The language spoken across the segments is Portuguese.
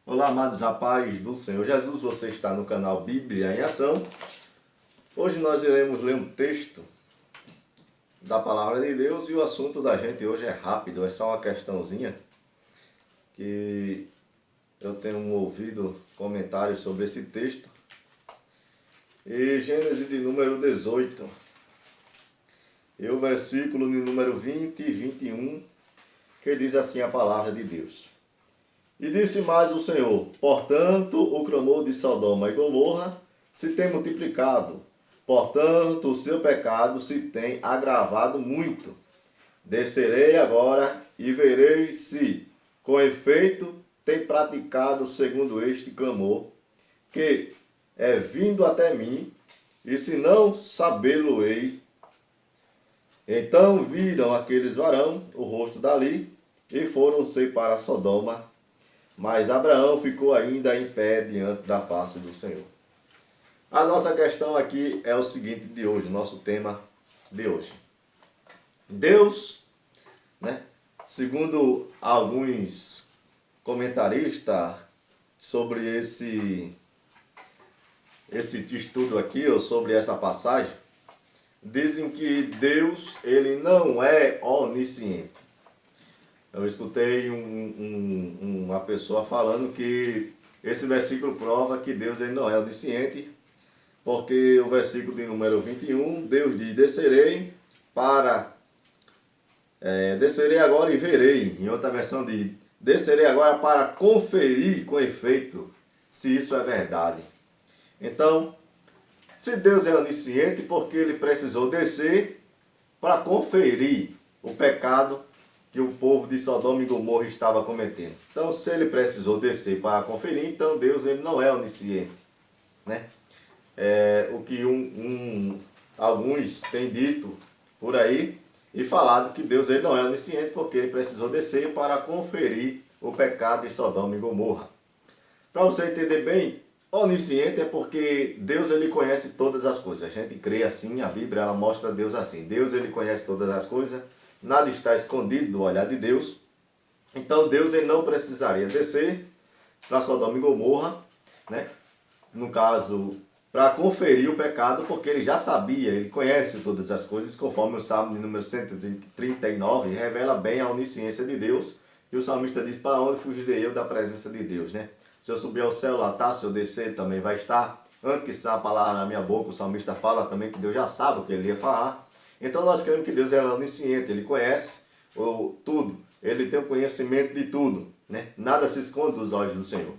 Olá, amados rapazes do Senhor Jesus, você está no canal Bíblia em Ação. Hoje nós iremos ler um texto da Palavra de Deus e o assunto da gente hoje é rápido, é só uma questãozinha que eu tenho ouvido comentários sobre esse texto. E Gênesis de número 18, e o versículo de número 20 e 21, que diz assim a Palavra de Deus. E disse mais o Senhor: portanto, o clamor de Sodoma e Gomorra se tem multiplicado, portanto, o seu pecado se tem agravado muito. Descerei agora e verei se, com efeito, tem praticado segundo este clamor, que é vindo até mim, e se não sabê-lo-ei. Então viram aqueles varão o rosto dali, e foram-se para Sodoma. Mas Abraão ficou ainda em pé diante da face do Senhor. A nossa questão aqui é o seguinte de hoje, nosso tema de hoje. Deus, segundo alguns comentaristas sobre esse estudo aqui, ou sobre essa passagem, dizem que Deus, ele não é onisciente. Eu escutei uma pessoa falando que esse versículo prova que Deus ele não é onisciente, porque o versículo de número 21, Deus diz: descerei agora e verei. Em outra versão diz: descerei agora para conferir com efeito se isso é verdade. Então, se Deus é onisciente, porque ele precisou descer para conferir o pecado que o povo de Sodoma e Gomorra estava cometendo. Então, se ele precisou descer para conferir, então Deus ele não é onisciente, né? O que alguns têm dito por aí e falado que Deus ele não é onisciente porque ele precisou descer para conferir o pecado de Sodoma e Gomorra. Para você entender bem, onisciente é porque Deus ele conhece todas as coisas. A gente crê assim, a Bíblia ela mostra Deus assim. Deus ele conhece todas as coisas. Nada está escondido do olhar de Deus. Então Deus ele não precisaria descer para Sodoma e Gomorra, né? No caso, para conferir o pecado, porque ele já sabia, ele conhece todas as coisas, conforme o Salmo número 139 revela bem a onisciência de Deus. E o salmista diz: para onde fugirei eu da presença de Deus, né? Se eu subir ao céu, lá está, se eu descer, também vai estar. Antes que saia a palavra na minha boca, o salmista fala também que Deus já sabe o que ele ia falar. Então nós cremos que Deus é onisciente, ele conhece tudo, ele tem o conhecimento de tudo, né? Nada se esconde dos olhos do Senhor.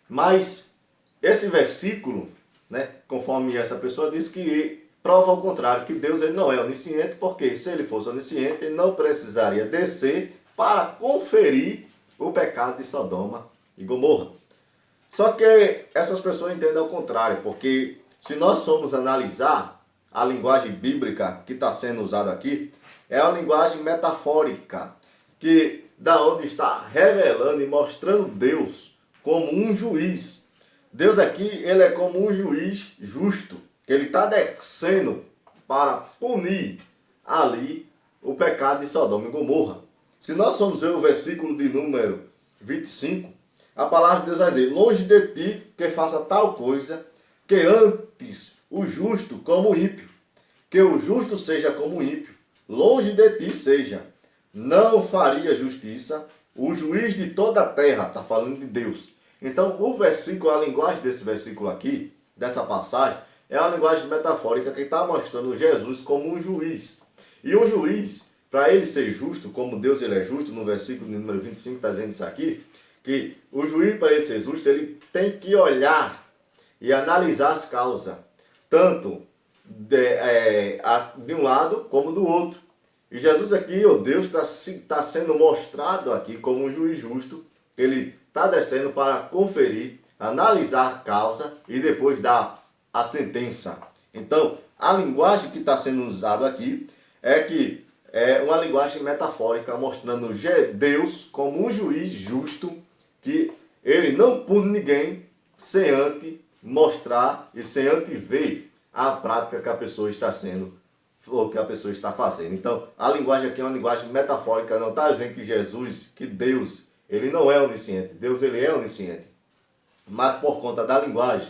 Mas esse versículo, né, conforme essa pessoa diz, que prova ao contrário, que Deus ele não é onisciente, porque se ele fosse onisciente, ele não precisaria descer para conferir o pecado de Sodoma e Gomorra. Só que essas pessoas entendem ao contrário, porque se nós formos analisar a linguagem bíblica que está sendo usada aqui, é a linguagem metafórica, que da onde está revelando e mostrando Deus como um juiz. Deus aqui, ele é como um juiz justo, que ele está descendo para punir ali o pecado de Sodoma e Gomorra. Se nós formos ver o versículo de número 25, a palavra de Deus vai dizer: longe de ti que faça tal coisa, que antes o justo como o ímpio, que o justo seja como o ímpio, longe de ti seja, não faria justiça o juiz de toda a terra. Está falando de Deus. Então o versículo, a linguagem desse versículo aqui, dessa passagem, é uma linguagem metafórica que está mostrando Jesus como um juiz. E um juiz, para ele ser justo, como Deus ele é justo, no versículo número 25 está dizendo isso aqui, que o juiz, para ele ser justo, ele tem que olhar e analisar as causas, tanto de um lado como do outro. E Jesus aqui, o Deus, está sendo mostrado aqui como um juiz justo. Ele está descendo para conferir, analisar a causa e depois dar a sentença. Então, a linguagem que está sendo usada aqui é uma linguagem metafórica mostrando Deus como um juiz justo, que ele não pune ninguém sem antes mostrar e sem antes ver a prática que a pessoa está sendo, ou que a pessoa está fazendo. Então, a linguagem aqui é uma linguagem metafórica, não está dizendo que Jesus, que Deus, ele não é onisciente. Deus, ele é onisciente. mas por conta da linguagem,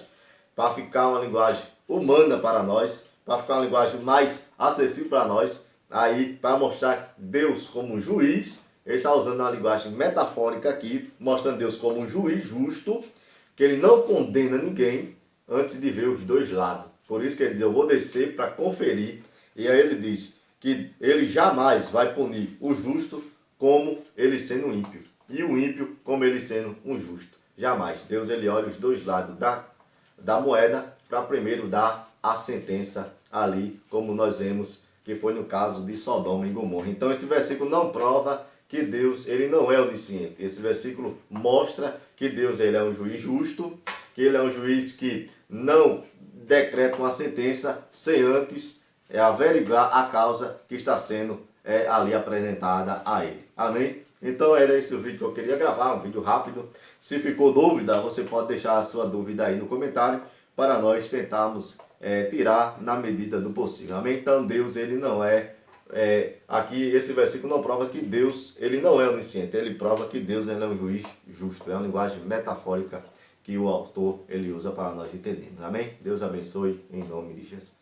para ficar uma linguagem humana para nós, para ficar uma linguagem mais acessível para nós, aí para mostrar Deus como um juiz, ele está usando uma linguagem metafórica aqui, mostrando Deus como um juiz justo, que ele não condena ninguém antes de ver os dois lados. Por isso que ele diz, eu vou descer para conferir, e aí ele diz que ele jamais vai punir o justo como ele sendo ímpio, e o ímpio como ele sendo um justo. Jamais. Deus ele olha os dois lados da moeda para primeiro dar a sentença ali, como nós vemos que foi no caso de Sodoma e Gomorra. Então esse versículo não prova que Deus ele não é onisciente. Esse versículo mostra que Deus ele é um juiz justo, que ele é um juiz que não decreta uma sentença sem antes averiguar a causa que está sendo ali apresentada a ele. Amém? Então era esse o vídeo que eu queria gravar, um vídeo rápido. Se ficou dúvida, você pode deixar a sua dúvida aí no comentário para nós tentarmos tirar na medida do possível. Amém? Então Deus ele não aqui esse versículo não prova que Deus ele não é onisciente, ele prova que Deus ele é um juiz justo. É uma linguagem metafórica que o autor ele usa para nós entendermos. Amém? Deus abençoe em nome de Jesus.